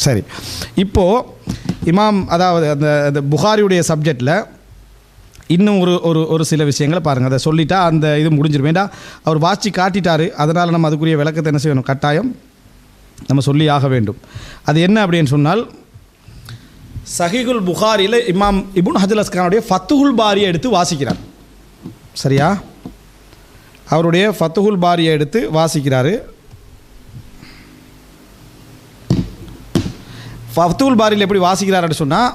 சரி, இப்போது இமாம் அதாவது அந்த புகாரியுடைய சப்ஜெக்டில் இன்னும் ஒரு சில விஷயங்களை பாருங்கள். அதை சொல்லிட்டா அந்த இது முடிஞ்சிடும். வேண்டாம், அவர் வாட்சி காட்டிட்டார், அதனால் நம்ம அதுக்குரிய விளக்கத்தை என்ன செய்யணும், கட்டாயம் நம்ம சொல்லி ஆக வேண்டும். அது என்ன அப்படின்னு சொன்னால், சஹீஹுல் புகாரியில் இமாம் இப்னு ஹஜர் அஸ்கலானுடைய ஃபத்துஹுல் பாரியை எடுத்து வாசிக்கிறார். சரியா? அவருடைய ஃபத்துஹுல் பாரியை எடுத்து வாசிக்கிறார். ஃபத்துஹுல் பாரியில் எப்படி வாசிக்கிறாருன்னு சொன்னால்,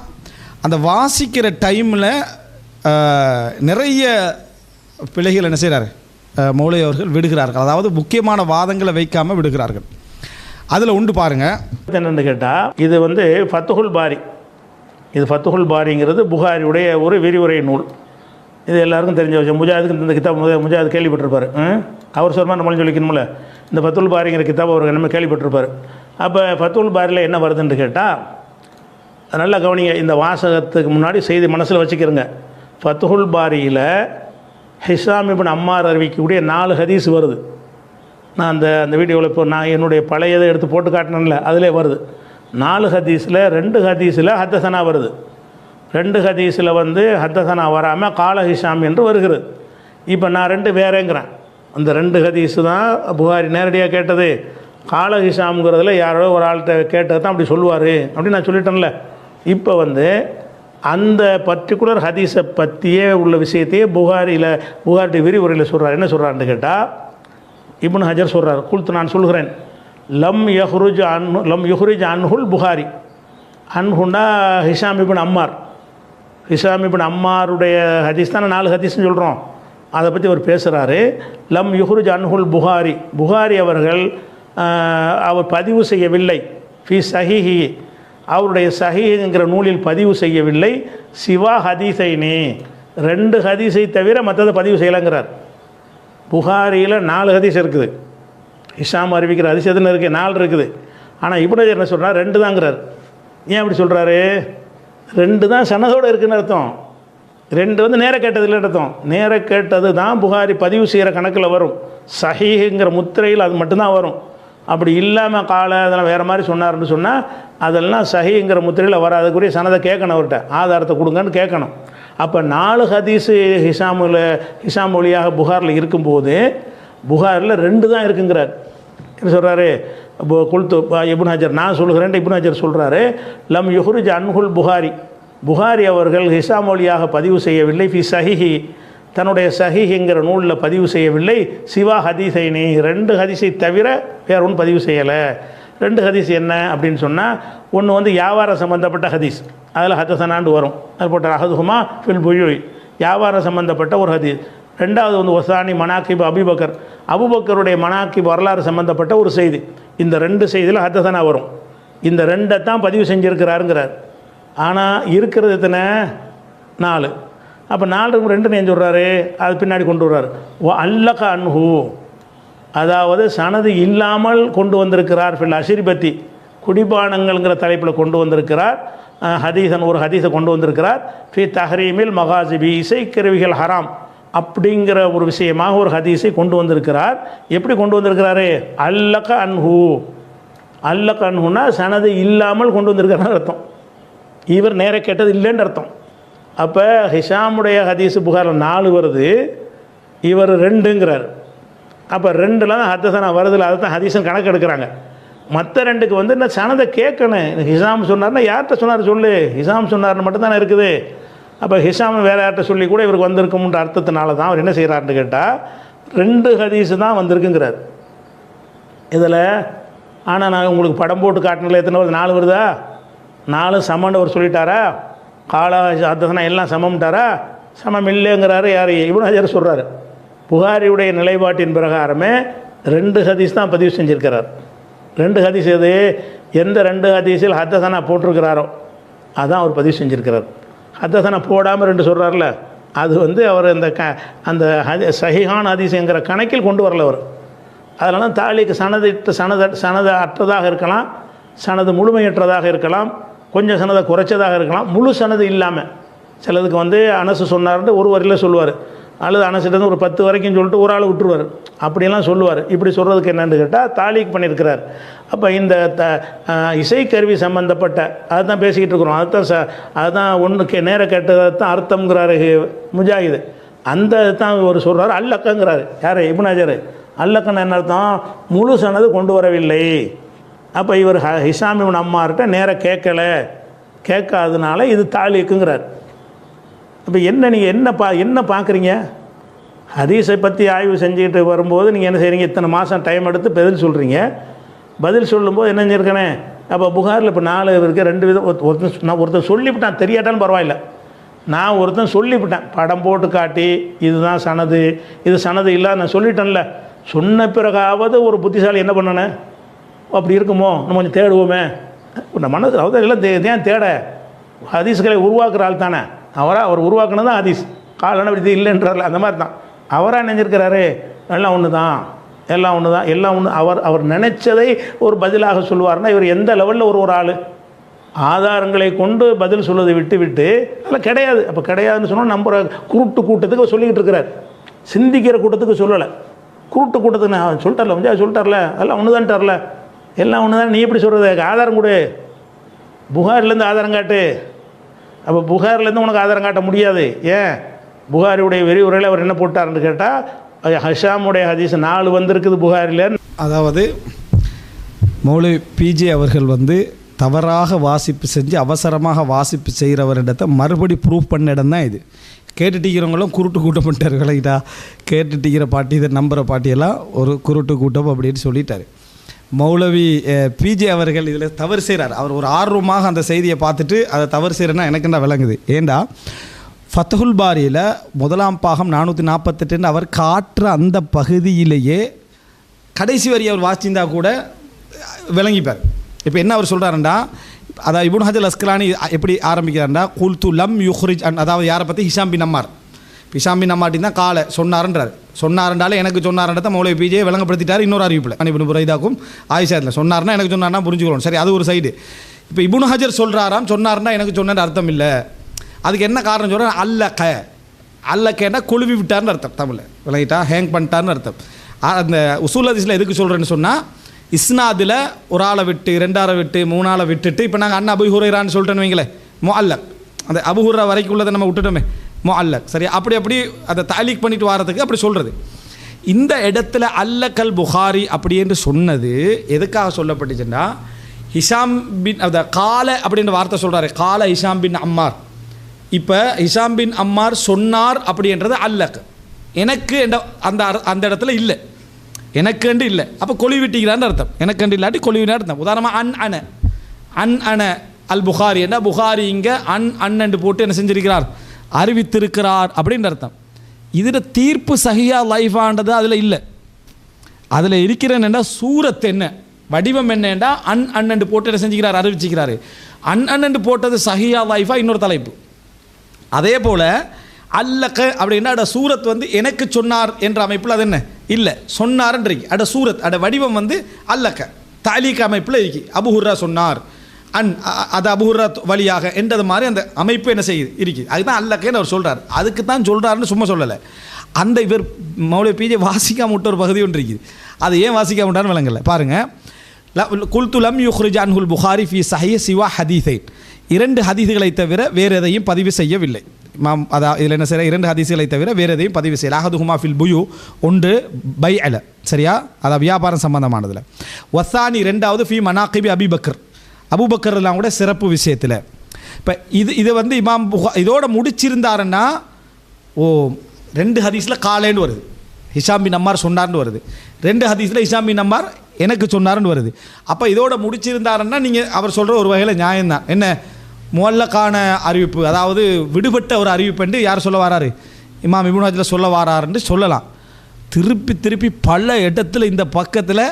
அந்த வாசிக்கிற டைமில் நிறைய பிழைகள் என்ன செய்கிறார், மௌலை அவர்கள் விடுகிறார்கள். அதாவது முக்கியமான வாதங்களை வைக்காமல் விடுகிறார்கள். அதில் உண்டு பாருங்கள். என்னென்னு கேட்டால், இது வந்து ஃபத்துஹுல் பாரி, இது ஃபத்துஹுல் பாரிங்கிறது புகாரியுடைய ஒரு விரிவுரை நூல். இது எல்லாருக்கும் தெரிஞ்ச விஷயம். முஜாஹிதுக்கு இந்த கிதாப் முஜாஹித் கேள்விப்பட்டிருப்பார். அவர் சொல்லுமா நம்மளும் சொல்லிக்கணும்ல. இந்த ஃபத்துல் பாரிங்கிற கிதாப் அவர் நம்ம கேள்விப்பட்டிருப்பார். அப்போ ஃபத்துல் பாரியில் என்ன வருதுன்னு கேட்டால், நல்லா கவனிங்க. இந்த வாசகத்துக்கு முன்னாடி செய்தி மனசில் வச்சுக்கிறங்க. ஃபத்துல் பாரியில் ஹிஷாம் இப்னு அம்மார் அறிவிக்கக்கூடிய 4 ஹதீஸ் வருது. நான் அந்த வீடியோவில் இப்போ நான் என்னுடைய பழையதை எடுத்து போட்டு காட்டினேன்ல, அதிலே வருது. 4 ஹதீஸில் 2 ஹதீஸில் ஹத்தசனா வருது. 2 ஹதீஸில் வந்து ஹத்தசனா வராமல் கால ஹிஷாம் என்று வருகிறது. இப்போ நான் 2 வேறேங்கிறேன். அந்த 2 ஹதீஸு தான் புகாரி நேரடியாக கேட்டது. கால ஹிஷாம்ங்கிறதுல யாரோ ஒரு ஆள்கிட்ட கேட்டது தான் அப்படி சொல்லுவார் அப்படின்னு நான் சொல்லிட்டேன்ல. இப்போ வந்து அந்த பர்டிகுலர் ஹதீஸை பற்றியே உள்ள விஷயத்தையே புகாரி விரிவுரையில் சொல்கிறார். என்ன சொல்கிறான்னு கேட்டால், இப்னு ஹஜர் சொல்கிறார், குல்த்து நான் சொல்கிறேன், லம் யுஹ்ரிஜ் அன்ஹுல் புகாரி. அன்ஹுண்டா Hisham ibn Ammar. Hisham ibn அம்மாருடைய ஹதீஸ் தானே 4 ஹதீஸ்ன்னு சொல்கிறோம். அதை பற்றி அவர் பேசுகிறாரு. லம் யுஹ்ரிஜ் அன்ஹுல் புகாரி, புகாரி அவர்கள் அவர் பதிவு செய்யவில்லை. ஃபி சஹீஹி, அவருடைய சஹீஹுங்கிற நூலில் பதிவு செய்யவில்லை. சிவா ஹதீஸைனே, 2 ஹதீஸை தவிர மற்றதை பதிவு செய்யலைங்கிறார். புகாரியில் 4 ஹதீஸ் இருக்குது. ஹிஷாம் அறிவிக்கிற ஹதீஸ் எதுன்னு இருக்குது, 4 இருக்குது. ஆனால் இப்னு ஹஜர் என்ன சொல்கிறார், 2 தாங்கிறார். ஏன் அப்படி சொல்கிறாரு? 2 தான் சனதோடு இருக்குதுன்னு அர்த்தம். 2 வந்து நேர கேட்டது இல்லைன்னு அர்த்தம். நேர கேட்டது தான் புகாரி பதிவு செய்கிற கணக்கில் வரும். சஹீஹுங்கிற முத்திரையில் அது மட்டும்தான் வரும். அப்படி இல்லாமல் அதெல்லாம் வேறு மாதிரி சொன்னார்னு சொன்னால் அதெல்லாம் சஹீஹுங்கிற முத்திரையில் வராதுக்குரிய சனதை கேட்கணும், அவர்கிட்ட ஆதாரத்தை கொடுங்கன்னு கேட்கணும். அப்போ 4 ஹதீஸு ஹிஷாம் மொழியாக புகாரில் இருக்கும்போது புகாரில் 2 தான் இருக்குங்கிறார். என்ன சொல்கிறாரு? குல்து இப்னு ஹஜர், நான் சொல்கிறேன், இப்னு ஹஜர் சொல்கிறாரு, லம் யுஹ்ரிஜ் அன்ஹுல் புகாரி, புகாரி அவர்கள் ஹிஷாம் மொழியாக பதிவு செய்யவில்லை. ஃபி சஹீஹி, தன்னுடைய சஹீஹுங்கிற நூலில் பதிவு செய்யவில்லை. சிவா ஹதீஸைனி, 2 ஹதீஸை தவிர வேறு ஒன்றும் பதிவு செய்யலை. 2 ஹதீஸ் என்ன அப்படின்னு சொன்னால், ஒன்று வந்து வியாபாரம் சம்மந்தப்பட்ட ஹதீஸ், அதில் ஹத்தசனாண்டு வரும். அது போட்ட அஹதுஹுமா ஃபில் புயூய், வியாபாரம் சம்மந்தப்பட்ட ஒரு ஹதீஸ். 2வது வந்து ஒசானி மனாக்கிப் அபுபக்கர், அபுபக்கருடைய மனாக்கிப் வரலாறு சம்மந்தப்பட்ட ஒரு செய்தி. இந்த 2 செய்தியில் ஹத்தசனா வரும். இந்த 2ஐ தான் பதிவு செஞ்சுருக்கிறாருங்கிறார். ஆனால் இருக்கிறது எத்தனை? 4. அப்போ 4க்கு 2 ஏன் சொல்கிறாரு? அது பின்னாடி கொண்டு வர்றாரு. ஓ அல்லக அன்ஹு, அதாவது சனது இல்லாமல் கொண்டு வந்திருக்கிறார். ஃபில் அஷிரிபத்தி, குடிபானங்கள்ங்கிற தலைப்பில் கொண்டு வந்திருக்கிறார். ஹதீசன், ஒரு ஹதீஸை கொண்டு வந்திருக்கிறார். ஃபி தஹரீமில் மகாசிபி, இசைக்கருவிகள் ஹராம் அப்படிங்கிற ஒரு விஷயமாக ஒரு ஹதீஸை கொண்டு வந்திருக்கிறார். எப்படி கொண்டு வந்திருக்கிறாரு? அல்லக அன்ஹு, அல்லக அன்ஹுன்னா சனது இல்லாமல் கொண்டு வந்திருக்கிறார் அர்த்தம். இவர் நேர கேட்டது இல்லைன்னு அர்த்தம். அப்போ ஹிஷாமுடைய ஹதீஸு புகாரில் 4 வருது, இவர் 2ங்கிறார். அப்போ 2ல் தான் ஹத்தசனா வருதில்ல, அதை தான் ஹதீஸும் கணக்கு எடுக்கிறாங்க. மற்ற 2க்கு வந்து இந்த சனதை கேட்கணும். ஹிஷாம் சொன்னார்னா யார்கிட்ட சொன்னார் சொல்லு, ஹிஷாம் சொன்னார்னு மட்டும்தானே இருக்குது. அப்போ ஹிஷாம் வேறு யார்கிட்ட சொல்லி கூட இவருக்கு வந்திருக்கும்ன்ற அர்த்தத்தினால தான் அவர் என்ன செய்கிறாருன்னு கேட்டால் 2 ஹதீஸு தான் வந்திருக்குங்கிறார் இதில். ஆனால் நான் உங்களுக்கு படம் போட்டு காட்டினதில் எத்தனை வருது? 4 வருதா? 4 சமன்னு அவர் சொல்லிட்டாரா? காலா ஹத்தசனா எல்லாம் சமம்ட்டாரா? சமம் இல்லைங்கிறாரு. யார்? இப்னு ஹஜர் சொல்கிறாரு. புகாரியுடைய நிலைப்பாட்டின் பிரகாரமே 2 ஹதீஸ் தான் பதிவு செஞ்சுருக்கிறார். 2 ஹதீஸ் எது? எந்த 2 ஹதீஸில் ஹத்தசனா போட்டிருக்கிறாரோ அதான் அவர் பதிவு செஞ்சுருக்கிறார். ஹத்தசனா போடாமல் 2 சொல்கிறார்ல, அது வந்து அவர் அந்த சஹீஹான ஹதீஸுங்கிற கணக்கில் கொண்டு வரல அவர். அதனால தாலிக்கு சனது அற்றதாக இருக்கலாம், சனது முழுமையற்றதாக இருக்கலாம், கொஞ்சம் சனதை குறைச்சதாக இருக்கலாம், முழு சனது இல்லாமல். சிலதுக்கு வந்து அனசு சொன்னார்னு ஒரு வரியில் சொல்லுவார், அல்லது அனசிட்டருந்து ஒரு 10 வரைக்கும் சொல்லிட்டு ஒரு ஆள் விட்டுருவார். அப்படியெல்லாம் சொல்லுவார். இப்படி சொல்கிறதுக்கு என்னென்னு கேட்டால் தாலீக் பண்ணியிருக்கிறார். அப்போ இந்த இசைக்கருவி சம்மந்தப்பட்ட அதுதான் பேசிக்கிட்டு இருக்கிறோம். அதுதான் ஒன்றுக்கு நேர கேட்டதை தான் அர்த்தம்ங்கிறாரு முஜாஹிது. அந்த தான் ஒரு சொல்கிறார் அல்லக்கங்கிறாரு. யார்? இப்னு ஹஜர். அல்லக்கன்னு என்ன அர்த்தம்? முழு சனது கொண்டு வரவில்லை. அப்போ இவர் ஹிஷாம் இப்னு அம்மார்கிட்ட நேராக கேட்காதனால இது தாலீக்குங்கிறார். இப்போ என்ன நீங்கள் என்ன பார்க்குறீங்க? ஹதீஸை பற்றி ஆய்வு செஞ்சுக்கிட்டு வரும்போது நீங்கள் என்ன செய்கிறீங்க? இத்தனை மாதம் டைம் எடுத்து பதில் சொல்கிறீங்க. பதில் சொல்லும்போது என்ன செஞ்சுருக்கேனே, அப்போ புகாரில் இப்போ 4 இருக்குது. 2 விதம். ஒருத்தன் சொல்லிவிட்டான், தெரியாட்டான்னு பரவாயில்ல. நான் ஒருத்தன் சொல்லிவிட்டேன், படம் போட்டு காட்டி இதுதான் சனது, இது சனது இல்லை நான் சொல்லிட்டேன்ல. சொன்ன பிறகாவது ஒரு புத்திசாலி என்ன பண்ணனே, அப்படி இருக்குமோ நம்ம கொஞ்சம் தேடுவோமே. நம்ம மனது அதாவது எல்லாம் ஏன் தேட? ஹதீஸ்களை உருவாக்குற ஆள் தானே. அவர் உருவாக்குனது தான் ஹதீஸ். காலன இது இல்லைன்றார்ல, அந்த மாதிரி தான் அவராக நினைஞ்சிருக்கிறாரு. எல்லாம் ஒன்று தான், எல்லாம் ஒன்று. அவர் நினைச்சதை ஒரு பதிலாக சொல்லுவார்னா இவர் எந்த லெவலில் ஒரு ஆள்? ஆதாரங்களை கொண்டு பதில் சொல்வதை விட்டு அதெல்லாம் கிடையாது. அப்போ கிடையாதுன்னு சொன்னால் நம்புகிற குருட்டு கூட்டத்துக்கு சொல்லிக்கிட்டு இருக்கிறார். சிந்திக்கிற கூட்டத்துக்கு சொல்லலை, குருட்டு கூட்டத்துக்கு நான் சொல்லிட்டார்ல அதெல்லாம் ஒன்று தான்ட்டார்ல, எல்லாம் ஒன்று தான். நீ எப்படி சொல்கிறது? ஆதாரம் கொடு, புகாரிலேருந்து ஆதாரம் காட்டு. அப்போ புகாரிலேருந்து உனக்கு ஆதாரம் காட்ட முடியாது. ஏன்? புகாரியுடைய விரிவுரையில் அவர் என்ன போட்டார்னு கேட்டால் ஹஷாமுடைய ஹதீஸ் 4 வந்திருக்குது புகாரில். அதாவது மௌலவி பிஜே அவர்கள் தவறாக வாசிப்பு செஞ்சு அவசரமாக வாசிப்பு செய்கிறவரிடத்தை மறுபடி ப்ரூவ் பண்ண இடம் தான் இது. கேட்டுட்டிக்கிறவங்களும் குருட்டு கூட்டம் பண்ணிட்டார். விலகிட்டா கேட்டுட்டிக்கிற பாட்டி, இதை நம்புகிற பாட்டியெல்லாம் ஒரு குருட்டு கூட்டம் அப்படின்னு சொல்லிட்டார். மௌலவி பிஜே அவர்கள் இதில் தவறு செய்கிறார். அவர் ஒரு ஆர்வமாக அந்த செய்தியை பார்த்துட்டு அதை தவறு செய்கிறேன்னா எனக்கு என்ன விளங்குது. ஏண்டா ஃபத்ஹுல் பாரியில் 1ஆம் பாகம் 448 அவர் காட்டுற அந்த பகுதியிலேயே கடைசி வரி அவர் வாசிச்சிருந்தா கூட விளங்கிப்பார். இப்போ என்ன அவர் சொல்கிறாருண்டா, அதாவது இப்னு ஹஜர் அஸ்கலானி எப்படி ஆரம்பிக்கிறாருண்டா, குல்து லம் யுஹ்ரிஜ் அன், அதாவது யாரை பற்றி? ஹிஷாம் பின் அம்மார். ஹிஷாம் பின் அம்மாட்டின் தான் காலை சொன்னாருன்றாலே எனக்கு சொன்னார்ன்றதை மௌலவி பிஜே விளங்கப்படுத்திட்டார். இன்னொரு அறிவிப்பில் இப்னு புரைதாக்கும் ஆயிஷாத்தில் சொன்னார்னா எனக்கு சொன்னார்னா புரிஞ்சுக்கிறோம். சரி, அது ஒரு சைடு. இப்போ இப்னு ஹஜர் சொல்கிறாராம், சொன்னார்னா எனக்கு சொன்ன அர்த்தம் இல்லை. அதுக்கு என்ன காரணம் சொல்கிறேன்? அல்லக்கேன்னா கொழுவி விட்டார்னு அர்த்தம். தமிழில் விளங்கிட்டா ஹேங் பண்ணிட்டார்னு அர்த்தம். அந்த உசூல் ஹதீஸில் எதுக்கு சொல்கிறேன்னு சொன்னால், இஸ்னாதில் ஒரு ஆளை விட்டு 2 ஆளை விட்டு 3 ஆளை விட்டுட்டு இப்போ நாங்கள் அண்ணா அபு ஹுரைரான்னு சொல்லிட்டேன்னு வைங்களேன், முஅல்லக். அந்த அபு ஹுரைரா வரைக்கும் உள்ளதை நம்ம விட்டுட்டோமே, முஅல்லக். சரி, அப்படி அதை தாலீக் பண்ணிட்டு வரதுக்கு அப்படி சொல்கிறது. இந்த இடத்துல அல்லக்கல் புகாரி அப்படி என்று சொன்னது எதுக்காக சொல்லப்பட்டுச்சுன்னா, ஹிஷாம் பின் அந்த கால அப்படின்ற வார்த்தை சொல்கிறாரு, கால ஹிஷாம் பின் அம்மார். இப்போ ஹிஷாம் பின் அம்மார் சொன்னார் அப்படின்றது அல்லக். எனக்கு அந்த அந்த இடத்துல இல்லை, எனக்குண்டு இல்லை. அப்போ கொழி விட்டிக்கிறான்னு அர்த்தம். எனக்குண்டு இல்லாட்டி கொழிவினான்னு அர்த்தம். உதாரணமாக அன் அன அல் புகாரி என்ன, புகாரி இங்கே அன்னு போட்டு என்ன செஞ்சிருக்கிறார், அறிவித்திருக்கிறார் அப்படின்னு அர்த்தம். இதில் தீர்ப்பு சஹியா லைஃபான்றது அதில் இல்லை. அதில் இருக்கிறேன்னா சூரத் என்ன, வடிவம் என்னண்டா அன்னு போட்டு என்ன செஞ்சுக்கிறார், அறிவிச்சுக்கிறாரு. அன்னு போட்டது சஹியா லைஃபா இன்னொரு தலைப்பு. அதே போல் அல்லக்க அப்படின்னா அட சூரத் எனக்கு சொன்னார் என்ற அமைப்பில் அது என்ன இல்லை, சொன்னார்ன்றீங்க. அட சூரத் அட வடிவம் அல்லக்க தாலீக் அமைப்பில் இருக்கு. அபு ஹுர்ரா சொன்னார், அது அபு ஹுர்ரா வழியாக என்றது மாதிரி அந்த அமைப்பு என்ன செய்யுது இருக்குது. அதுதான் அல்லக்கன்னு அவர் சொல்கிறார். அதுக்கு தான் சொல்கிறாருன்னு சும்மா சொல்லலை. அந்த இவர் மௌலவி பிஜே வாசிக்காம விட்ட ஒரு பகுதி ஒன்று இருக்குது. அது ஏன் வாசிக்காம விட்டான்னு விளங்கலை. பாருங்கள், குல்து லம் யுஹ்ரிஜ் அன்ஹுல் புகாரி ஃபி ஸஹீஹ் சிவா ஹதீஸைன், 2 ஹதீஸ்களை தவிர வேறு எதையும் பதிவு செய்யவில்லை. அதாவது இதில் என்ன செய்ய, 2 ஹதீஸ்களை தவிர வேறு எதையும் பதிவு செய்யலை. அஹதுஹுமா ஃபில் புயு, ஒன்று பை அல, சரியா, அதாவது வியாபாரம் சம்பந்தமானதில். வசானி 2வது ஃபி மனாகிபி அபிபக்கர், அபூபக்கர்லாம் கூட சிறப்பு விஷயத்தில். இப்போ இது இமாம் இதோட முடிச்சிருந்தாருன்னா, 2 ஹதீஸில் காலேன்னு வருது, ஹிஷாம் பின் அம்மார் சொன்னார்னு வருது. 2 ஹதீஸில் ஹிஷாம் பின் அம்மார் எனக்கு சொன்னார்னு வருது. அப்போ இதோட முடிச்சிருந்தாருன்னா நீங்கள் அவர் சொல்கிற ஒரு வகையில் நியாயம்தான். என்ன, முஅல்லக்கான அறிவிப்பு, அதாவது விடுபட்ட ஒரு அறிவிப்பு என்று யார் சொல்ல வராரு, இமாம் இப்னு ஹஜர் சொல்ல வராருன்னு சொல்லலாம். திருப்பி பல இடத்துல இந்த பக்கத்தில்,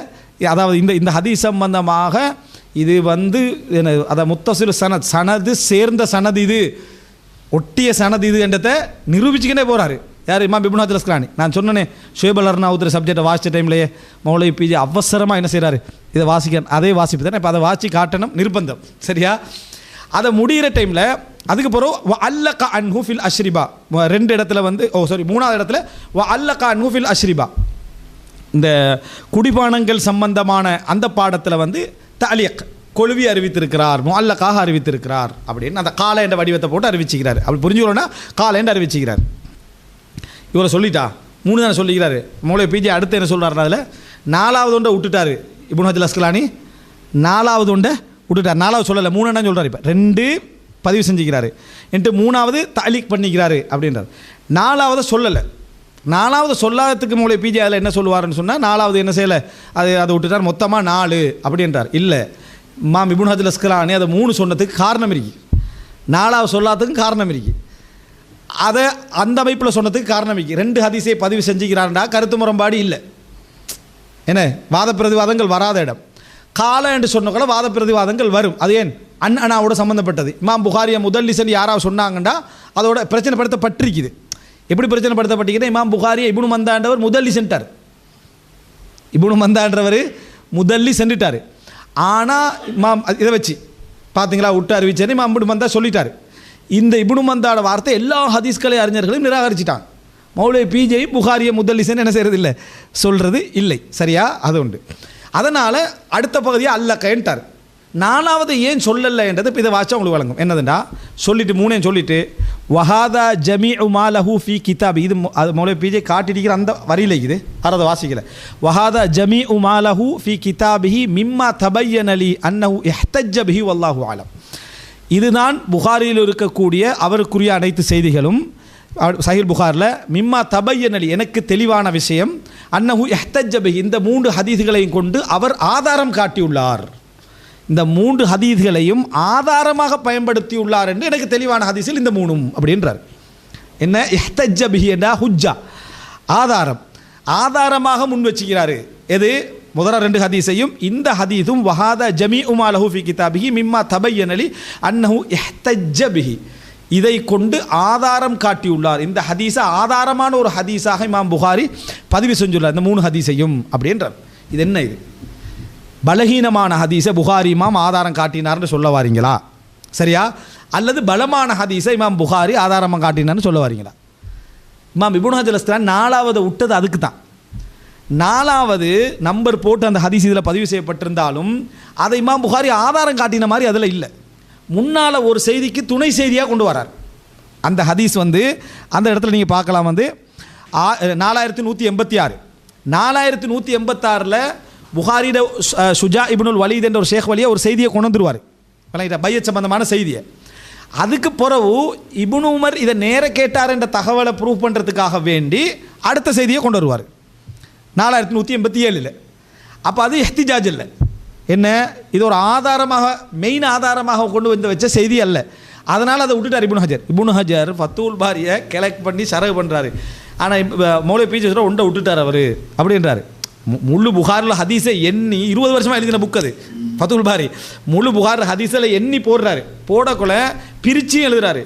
அதாவது இந்த ஹதீஸ் சம்பந்தமாக இது என்ன, அதை முத்தசில் சனது சேர்ந்த சனது, இது ஒட்டிய சனது இது என்றதை நிரூபிச்சுக்கிட்டே போகிறாரு. யார்? இமாம் இப்னு ஹஜர் அஸ்கலானி. நான் சொன்னேனே, ஷுவைப் அல்-அர்னாவுத் சப்ஜெக்டை வாசித்த டைம்லேயே மௌலவி பிஜே அவசரமாக என்ன செய்கிறாரு, இதை வாசிக்க, அதே வாசிப்பு தானே. இப்போ அதை வாசி காட்டணும் நிர்பந்தம், சரியா? அதை முடிகிற டைமில் அதுக்கு பிறகு அல்லக அன்ஹு ஃபில் அஷ்ரிபா, 2 இடத்துல வந்து மூணாவது இடத்துல அல்லக அன்ஹு ஃபில் அஷ்ரிபா, இந்த குடிபானங்கள் சம்பந்தமான அந்த பாடத்தில் வந்து தஅலீக் கொழுவி அறிவித்திருக்கிறார், முஅல்லகாக அறிவித்திருக்கிறார் அப்படின்னு அந்த கால என்ற வடிவத்தை போட்டு அறிவிச்சுக்கிறார். அப்படி புரிஞ்சுக்கணும்னா கால என்று அறிவிச்சுக்கிறார். இவரை சொல்லிட்டா 3 தானே சொல்லிக்கிறாரு. மௌலவி பிஜே அடுத்து என்ன சொல்கிறாரு, அதில் 4வது ஒன்றை விட்டுட்டார் இப்னு ஹஜர் அஸ்கலானி, 4வது ஒன்றை விட்டுட்டார். 4வது சொல்லலை, 3 என்ன சொல்கிறார், இப்போ 2 பதிவு செஞ்சுக்கிறாரு என்று 3வது தஅலீக் பண்ணிக்கிறாரு அப்படின்றார். 4வது சொல்லலை. 4வது சொல்லாததுக்கு மௌலவி பிஜே அதில் என்ன சொல்லுவாருன்னு சொன்னால் 4வது என்ன செய்யலை, அதை விட்டுட்டார், மொத்தமாக 4 அப்படின்றார். இல்லை, இமாம் இப்னு ஹஜர் அஸ்கலானி அதை 3 சொன்னதுக்கு காரணம் இருக்கு, 4வது சொல்லாததுக்கு காரணம் இருக்கு, அதை அந்த அமைப்பில் சொன்னதுக்கு காரணம் இருக்கு. 2 ஹதீஸை பதிவு செஞ்சுக்கிறான்டா கருத்து முரண்பாடு இல்லை, என்ன வாத பிரதிவாதங்கள் வராத இடம். கால என்று சொன்னக்குள்ள வாத பிரதிவாதங்கள் வரும். அது ஏன் அண்ணாவோட சம்மந்தப்பட்டது. இமாம் புகாரியை முதல்லிசன் யாராவது சொன்னாங்கண்டா அதோட பிரச்சனைப்படுத்தப்பட்டிருக்குது. எப்படி பிரச்சனைப்படுத்தப்பட்டிருக்குன்னா, இமாம் புகாரியை இப்னு மந்தான்றவர் முதல்லிசன்ட்டார், இப்னு மந்தான்றவர் முதல்லி சென்றுட்டார். ஆனால் இமாம் இதை வச்சு பார்த்தீங்களா விட்டு அறிவிச்சேன்னு இமாம் இப்னு மந்தா சொல்லிட்டார். இந்த இப்னு மந்தாட வார்த்தை எல்லா ஹதீஸ்களை அறிஞர்களையும் நிராகரிச்சிட்டாங்க. மௌலவி பிஜே புகாரியை முதல்லிசன் என்ன செய்கிறது இல்லை, சொல்கிறது இல்லை. சரியா, அது உண்டு. அதனால் அடுத்த பகுதியாக அல்லக்கன்ட்டார். 4வது ஏன் சொல்லலை என்றது இப்போ இதை வாட்சா உங்களுக்கு வழங்கும். என்னதுண்டா சொல்லிட்டு 3 சொல்லிட்டு வஹாதா ஜமீஉ மா லஹு ஃபி கிதாபி, இது அது மௌலவி பிஜே காட்டிடிக்கிற அந்த வரியில் இது அதை வாசிக்கல. வஹாதா ஜமீஉ மா லஹு ஃபி கிதாபிஹி மிம்மா தபய்யன லி அன்னஹு இஹ்தஜ்ஜ பிஹி வல்லாஹு அலம். இதுதான் புகாரியில் இருக்கக்கூடிய அவருக்குரிய அனைத்து செய்திகளும். சஹீஹ் புகாரில் மிம்மா தபய்யன லி, எனக்கு தெளிவான விஷயம், அன்னஹு இஹ்தஜ்ஜ பிஹி, இந்த 3 ஹதீஸ்களையும் கொண்டு அவர் ஆதாரம் காட்டியுள்ளார், இந்த 3 ஹதீஸ்களையும் ஆதாரமாக பயன்படுத்தியுள்ளார் என்று எனக்கு தெளிவான ஹதீஸில் இந்த 3 அப்படின்றார். என்ன இஹ்தஜ்ஜ பிஹி என்றா ஹுஜ்ஜா, ஆதாரம், ஆதாரமாக முன் வச்சுக்கிறாரு. எது முதல் 2 ஹதீஸையும் இந்த ஹதீஸும் வஹாதா ஜமீஉ மா லஹு ஃபி கிதாபிஹி மிம்மா தபய்யன லி அன்னஹு இஹ்தஜ்ஜ பிஹி, இதை கொண்டு ஆதாரம் காட்டியுள்ளார். இந்த ஹதீஸை ஆதாரமான ஒரு ஹதீஸாக இமாம் புகாரி பதிவு செஞ்சுள்ளார், இந்த 3 ஹதீஸையும் அப்படின்றார். இது என்ன, இது பலகீனமான ஹதீஸை புகாரி இமாம் ஆதாரம் காட்டினார்னு சொல்ல வாரீங்களா? சரியா? அல்லது பலமான ஹதீஸை இமாம் புகாரி ஆதாரமாக காட்டினார்னு சொல்ல வாரீங்களா? இமாம் இப்னு ஹஜர் அஸ்கலானி 4வது விட்டது அதுக்கு தான். 4வது நம்பர் போட்டு அந்த ஹதீஸ் இதில் பதிவு செய்யப்பட்டிருந்தாலும் அதை இமாம் புகாரி ஆதாரம் காட்டின மாதிரி அதில் இல்லை. முன்னால் ஒரு செய்திக்கு துணை செய்தியாக கொண்டு வரார். அந்த ஹதீஸ் வந்து அந்த இடத்துல நீங்கள் பார்க்கலாம், வந்து 4186 4186 புகாரிட சுஜா இப்னுல் வலீத் என்ற ஒரு ஷேக் வழியாக ஒரு செய்தியை கொண்டு வந்துருவார், பையத் சம்பந்தமான செய்தியை. அதுக்கு பிறகு இப்னு உமர் இதை நேர கேட்டார் என்ற தகவலை ப்ரூவ் பண்ணுறதுக்காக வேண்டி அடுத்த செய்தியை கொண்டு வருவார் 4187. அப்போ அது இஹ்திஜாஜ் இல்லை, என்ன இது ஒரு ஆதாரமாக மெயின் ஆதாரமாக கொண்டு வந்து வச்ச செய்தி அல்ல. அதனால் அதை விட்டுட்டார் இப்னு ஹஜர் ஃபத்துல் பாரியை கலெக்ட் பண்ணி சரகு பண்ணுறாரு. ஆனால் மௌலவி பிஜே ஒன்றை விட்டுட்டார் அவர் அப்படின்றாரு. முழு புகாரில் ஹதீஸை எண்ணி 20 வருஷமாக எழுதின புக் அது ஃபத்துல் பாரி. முழு புகாரில் ஹதீஸில் எண்ணி போடுறாரு, போடக்குள்ள பிரிச்சியும் எழுதுறாரு.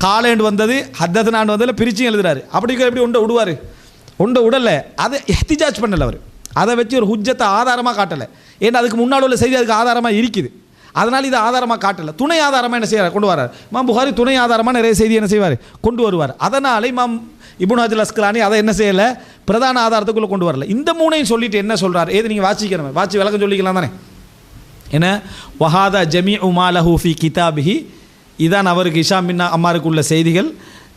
காலேண்டு வந்தது ஹத்தனாண்டு வந்ததில் பிரிச்சியும் எழுதுறாரு. அப்படிங்கிற எப்படி ஒன்றை விடுவார், ஒன்றை விடலை. அதை இஹ்திஜாஜ் பண்ணலை அவர், அதை வச்சு ஒரு ஹுஜ்ஜத்தை ஆதாரமாக காட்டலை. ஏன்னா அதுக்கு முன்னால் உள்ள செய்தி அதுக்கு ஆதாரமாக இருக்குது, அதனால் இது ஆதாரமாக காட்டலை. துணை ஆதாரமாக என்ன செய்வார், கொண்டு வரார். இமாம் புகாரி துணை ஆதாரமாக நிறைய செய்தி என்ன செய்வார், கொண்டு வருவார். அதனால் இமாம் இப்னு ஹஜர் அஸ்கலானி அதை என்ன செய்யலை, பிரதான ஆதாரத்துக்குள்ளே கொண்டு வரல. இந்த 3ஐயும் சொல்லிட்டு என்ன சொல்கிறார், ஏது நீங்கள் வாசிக்கணும், வாசி விளக்கம் சொல்லிக்கலாம் தானே. என்ன வஹாதா ஜமீஉ மா லஹு ஃபி கிதாபிஹி, இதான் அவருக்கு இஷாம் பின் அம்மாருக்கு உள்ள செய்திகள்.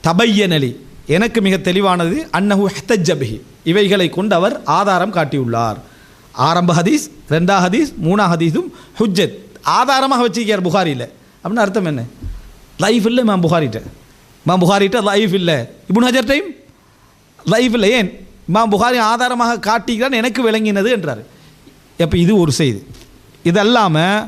தபய்யனலி, எனக்கு மிக தெளிவானது, அன்னஹு இஹ்தஜ்ஜ பிஹி, இவைகளை கொண்டு அவர் ஆதாரம் காட்டியுள்ளார். ஆரம்ப ஹதீஸ், 2ஆம் ஹதீஸ், 3ஆம் ஹதீஸும் ஹுஜ்ஜத் ஆதாரமாக வச்சுக்கிறார் புகாரியில். அப்படின்னு அர்த்தம் என்ன, லைஃப் இல்லை இமாம் புகாரிட்ட லைஃப் இல்லை, இப்னு ஹஜர் டைம் லைஃப் இல்லை. ஏன் இமாம் புகாரி ஆதாரமாக காட்டிக்கிறான் எனக்கு விளங்கினது என்றார். அப்போ இது ஒரு செய்தி. இதல்லாமல்